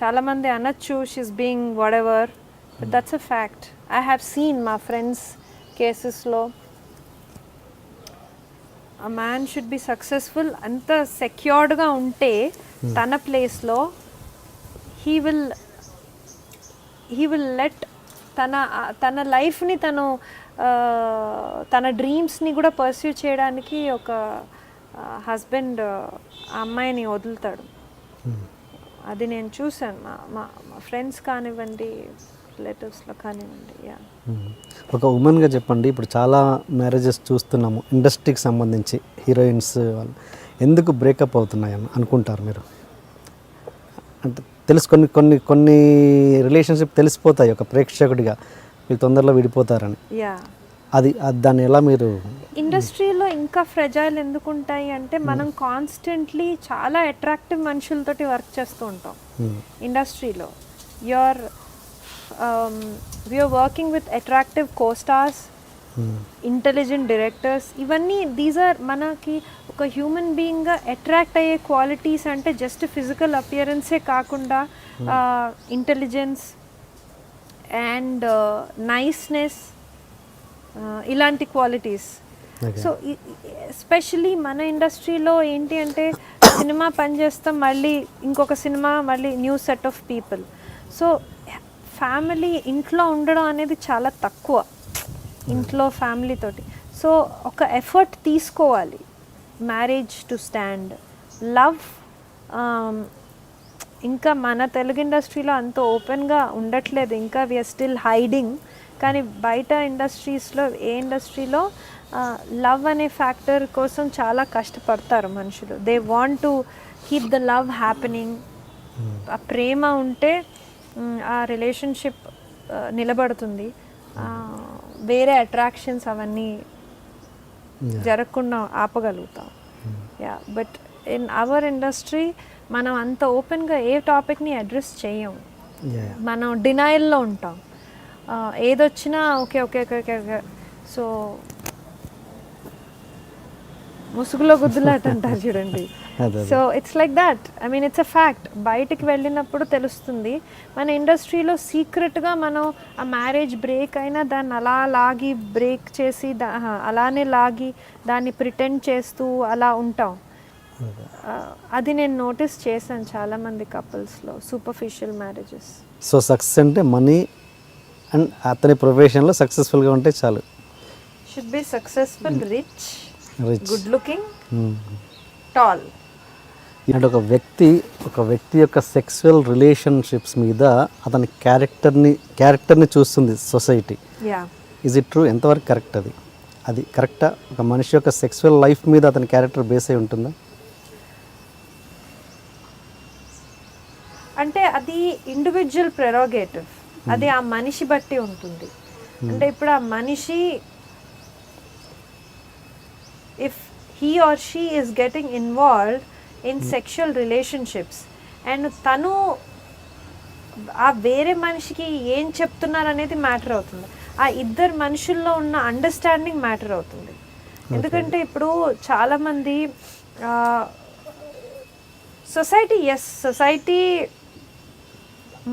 చాలామంది అనొచ్చు she's being what ever, but that's a fact. I have seen మా friends కేసెస్లో a man should be successful, అంత సెక్యూర్డ్గా ఉంటే తన ప్లేస్లో he will let తన లైఫ్ని తన డ్రీమ్స్ని కూడా పర్స్యూ చేయడానికి ఒక హస్బెండ్ ఆ అమ్మాయిని వదులుతాడు. అది నేను చూశాను మా ఫ్రెండ్స్ కానివ్వండి, రిలేటివ్స్లో కానివ్వండి. ఒక ఉమెన్గా చెప్పండి, ఇప్పుడు చాలా మ్యారేజెస్ చూస్తున్నాము ఇండస్ట్రీకి సంబంధించి, హీరోయిన్స్ వాళ్ళు ఎందుకు బ్రేకప్ అవుతున్నాయని అనుకుంటారు మీరు? అంటే కొన్ని రిలేషన్షిప్ తెలిసిపోతాయి ఒక ప్రేక్షకుడిగా, వీళ్ళు తొందరలో విడిపోతారని. అది దాన్ని ఎలా మీరు? ఇండస్ట్రీలో ఇంకా ఫ్రెజైల్ ఎందుకు ఉంటాయి అంటే మనం కాన్స్టెంట్లీ చాలా అట్రాక్టివ్ మనుషులతోటి వర్క్ చేస్తూ ఉంటాం ఇండస్ట్రీలో. We are working with attractive costars, intelligent directors. ఇవన్నీ దీస్ ఆర్ మనకి ఒక హ్యూమన్ బీయింగ్గా అట్రాక్ట్ అయ్యే క్వాలిటీస్. అంటే జస్ట్ ఫిజికల్ అపియరెన్సే కాకుండా ఇంటెలిజెన్స్ అండ్ నైస్నెస్, ఇలాంటి క్వాలిటీస్. సో ఎస్పెషలీ మన ఇండస్ట్రీలో ఏంటి అంటే సినిమా పనిచేస్తాం, మళ్ళీ ఇంకొక సినిమా, మళ్ళీ new set of people. So family ఇంట్లో ఉండడం అనేది చాలా తక్కువ ఇంట్లో ఫ్యామిలీ తోటి. సో ఒక ఎఫర్ట్ తీసుకోవాలి మ్యారేజ్ టు స్టాండ్. లవ్ ఇంకా మన తెలుగు ఇండస్ట్రీలో అంత ఓపెన్గా ఉండట్లేదు, ఇంకా వీఆర్ స్టిల్ హైడింగ్. కానీ బయట ఇండస్ట్రీస్లో, ఏ ఇండస్ట్రీలో లవ్ అనే ఫ్యాక్టర్ కోసం చాలా కష్టపడతారు మనుషులు. They want to keep the love happening. ఆ ప్రేమ ఉంటే ఆ రిలేషన్షిప్ నిలబడుతుంది, వేరే అట్రాక్షన్స్ అవన్నీ జరగకుండా ఆపగలుగుతాం. బట్ ఇన్ అవర్ ఇండస్ట్రీ మనం అంత ఓపెన్గా ఏ టాపిక్ని అడ్రస్ చేయం, మనం డినయల్లో ఉంటాం. ఏదొచ్చినా okay okay okay okay. So ముసుగులో గుద్దులాట అంటారు చూడండి. So it's like that. I mean it's a fact. బయటికి వెళ్ళినప్పుడు తెలుస్తుంది. మన ఇండస్ట్రీలో సీక్రెట్గా మనం ఆ మ్యారేజ్ బ్రేక్ అయినా దాన్ని అలా లాగి బ్రేక్ చేసి అలానే లాగి దాన్ని ప్రిటెండ్ చేస్తూ అలా ఉంటాం. అది నేను నోటీస్ చేశాను చాలామంది కపుల్స్లో, సూపర్ఫిషియల్ మ్యారేజెస్. సో సక్సెస్ అంటే మనీ అండ్ అతని ప్రొఫెషన్లో సక్సెస్ఫుల్గా ఉంటే చాలు. Should be successful, rich, good looking, tall. అంటే ఒక వ్యక్తి యొక్క సెక్సువల్ రిలేషన్షిప్స్ మీద అతని క్యారెక్టర్ని చూస్తుంది సొసైటీ. Is it true? ఎంతవరకు కరెక్ట్ అది కరెక్టా? ఒక మనిషి యొక్క సెక్సువల్ లైఫ్ మీద అతని క్యారెక్టర్ బేస్ అయి ఉంటుందా? అంటే అది ఇండివిజువల్ ప్రెరోగేటివ్, అది ఆ మనిషి బట్టి ఉంటుంది. అంటే ఇప్పుడు ఆ మనిషి if he or she is getting involved in sexual relationships and తను ఆ వేరే మనిషికి ఏం చెప్తున్నారు అనేది మ్యాటర్ అవుతుంది. ఆ ఇద్దరు మనుషుల్లో ఉన్న అండర్స్టాండింగ్ మ్యాటర్ అవుతుంది. ఎందుకంటే ఇప్పుడు చాలామంది సొసైటీ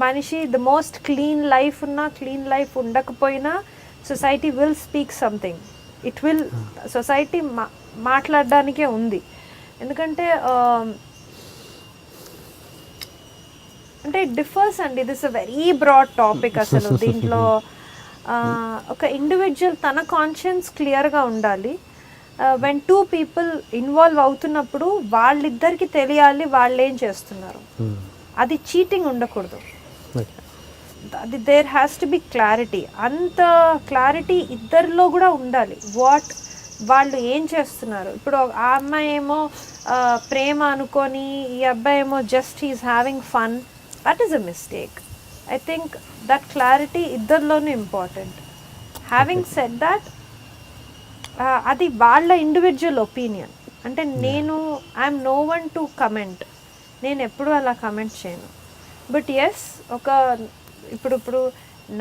మనిషి ద మోస్ట్ క్లీన్ లైఫ్ ఉన్నా, క్లీన్ లైఫ్ ఉండకపోయినా society will speak something. It will, society మాట్లాడడానికే ఉంది. ఎందుకంటే అంటే ఇట్ డిఫర్స్ అండి. This a very broad topic అసలు. దీంట్లో ఒక ఇండివిజువల్ తన కాన్షియన్స్ క్లియర్గా ఉండాలి. వెన్ టూ పీపుల్ ఇన్వాల్వ్ అవుతున్నప్పుడు వాళ్ళిద్దరికి తెలియాలి వాళ్ళు ఏం చేస్తున్నారు. అది చీటింగ్ ఉండకూడదు. అది there has to be clarity. అంత క్లారిటీ ఇద్దరిలో కూడా ఉండాలి. వాళ్ళు ఏం చేస్తున్నారు. ఇప్పుడు ఆ అమ్మాయి ఏమో ప్రేమ అనుకొని, ఈ అబ్బాయి ఏమో just he's having fun. That is a mistake. I think that clarity ఇద్దరిలోనూ ఇంపార్టెంట్. హ్యావింగ్ సెడ్ దట్, అది వాళ్ళ ఇండివిజువల్ ఒపీనియన్. అంటే I'm no one to comment. నేను ఎప్పుడు అలా కమెంట్ చేయను. బట్ ఎస్, ఇప్పుడు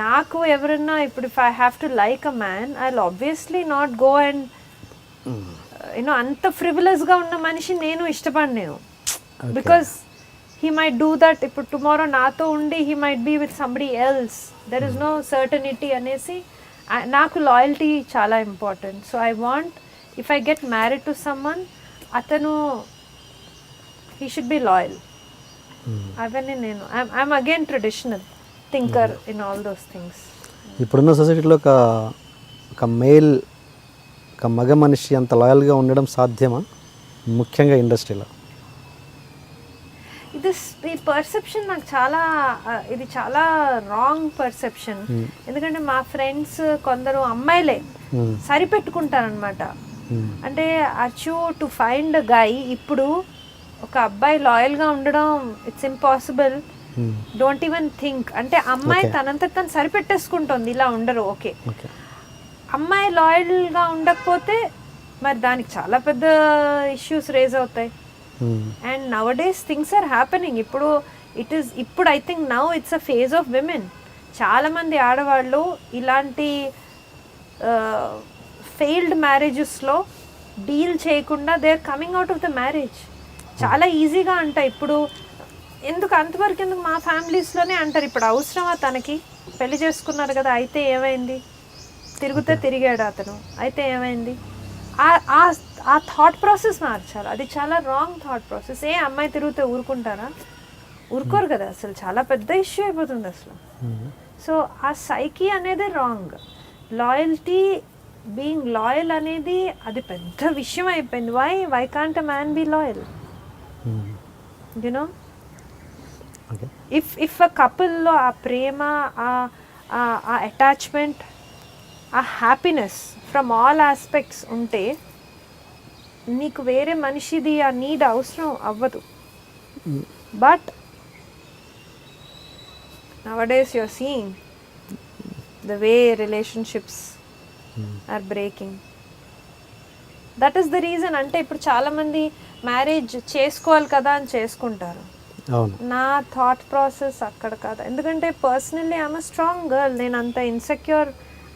నాకు ఎవరన్నా, ఇప్పుడు if I have to like a man, I will obviously not go and అంత ఫ్రివిలస్గా ఉన్న మనిషి నేను ఇష్టపడను. Because he might do that. ఇప్పుడు టుమారో నాతో ఉండి he might be with somebody else. There is no certainty అనేసి నాకు లాయల్టీ చాలా important. So I want if I get married to someone, అతను హీ షుడ్ బి లాయల్. అవన్నీ నేను I'm again traditional thinker in all those things. ఇప్పుడున్న సొసైటీలో ఒక male, ఒక మగ మనిషి అంత లాయల్గా ఉండడం సాధ్యమా, ముఖ్యంగా ఇండస్ట్రీలో? ఈ పర్సెప్షన్ నాకు చాలా ఇది చాలా రాంగ్ పర్సెప్షన్. ఎందుకంటే మా ఫ్రెండ్స్ కొందరు అమ్మాయిలే సరిపెట్టుకుంటారనమాట. అంటే అచు టు ఫైండ్ గై, ఇప్పుడు ఒక అబ్బాయి లాయల్గా ఉండడం it's impossible. Don't even think. అంటే అమ్మాయి తనంతా తను సరిపెట్టేసుకుంటుంది, ఇలా ఉండరు. ఓకే, అమ్మాయి లాయల్గా ఉండకపోతే మరి దానికి చాలా పెద్ద ఇష్యూస్ రేజ్ అవుతాయి. And now days things are happening. ఇప్పుడు I think now it's a phase of women. చాలామంది ఆడవాళ్ళు ఇలాంటి ఫెయిల్డ్ మ్యారేజెస్లో డీల్ చేయకుండా they are coming out of the marriage చాలా ఈజీగా. అంట ఇప్పుడు అంతవరకు ఎందుకు మా ఫ్యామిలీస్లోనే అంటారు, ఇప్పుడు అవసరమా తనకి, పెళ్లి చేసుకున్నారు కదా అయితే ఏమైంది, తిరిగాడు అతను అయితే ఏమైంది. ఆ థాట్ ప్రాసెస్ మార్చాలి. అది చాలా రాంగ్ థాట్ ప్రాసెస్. అమ్మాయి తిరిగితే ఊరుకుంటారా? ఊరుకోరు కదా, అసలు చాలా పెద్ద ఇష్యూ అయిపోతుంది అసలు. సో ఆ సైకి అనేది రాంగ్. లాయల్టీ, బీయింగ్ లాయల్ అనేది అది పెద్ద విషయం అయిపోయింది. Why can't a man be loyal? You know, if a కపుల్లో ఆ ప్రేమ, ఆ అటాచ్మెంట్, ఆ హ్యాపీనెస్ ఫ్రమ్ ఆల్ ఆస్పెక్ట్స్ ఉంటే నీకు వేరే మనిషిది ఆ నీడ్ అవసరం అవ్వదు. But nowadays you're seeing the way relationships are breaking. That is the reason. అంటే ఇప్పుడు చాలామంది మ్యారేజ్ చేసుకోవాలి కదా అని చేసుకుంటారు. నా థాట్ ప్రాసెస్ అక్కడ కాదు. ఎందుకంటే personally I'm a strong girl. నేను అంత ఇన్సెక్యూర్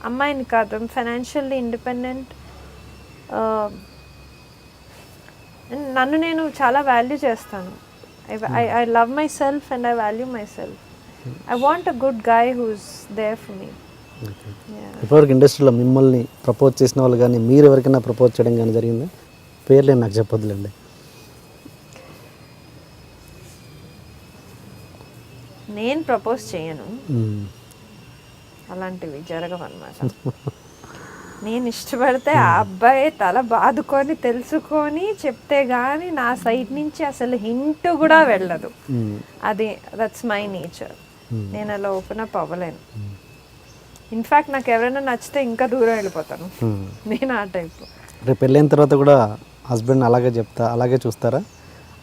అమ్మాయిని కాదు. I'm financially independent. నన్ను నేను చాలా వాల్యూ చేస్తాను. I love myself and I value myself. I want a good guy who's there for me. ఇప్పటివరకు ఇండస్ట్రీలో మిమ్మల్ని ప్రపోజ్ చేసిన వాళ్ళు కానీ, మీరు ఎవరికైనా ప్రపోజ్ చేయడం కానీ జరిగిందా? పేర్లే నాకు చెప్పొద్దులేండి. నేను ప్రపోజ్ చేయను, అలాంటివి జరగవన్నమాట. నేను ఇష్టపడితే ఆ అబ్బాయి తల బాదుకొని తెలుసుకొని చెప్తే కానీ నా సైడ్ నుంచి అసలు హింట్ కూడా వెళ్ళదు. అది దట్స్ మై నేచర్. నేను అలా ఓపెన్ అప్ అవ్వలేను. ఇన్ఫ్యాక్ట్ నాకు ఎవరైనా నచ్చితే ఇంకా దూరం వెళ్ళిపోతాను. నేను ఆ టైప్. రేపు పెళ్ళైన తర్వాత కూడా హస్బెండ్ అలాగే చూస్తారా?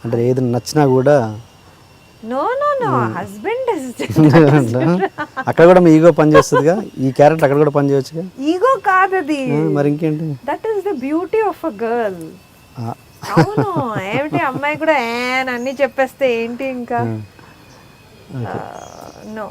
అంటే ఏది నచ్చినా కూడా? నో హస్బెండ్ అక్కడ కూడా మీ ఈగో పని చేస్తుందిగా, ఈ క్యారెక్టర్ అక్కడ కూడా పని చేయొచ్చుగా. ఈగో కాదు అది, మరి ఇంకేంటి? That is the beauty of a girl. అవును, ఏమిటి అమ్మాయి కూడా అన్ని చెప్పేస్తే ఏంటి ఇంకా. నో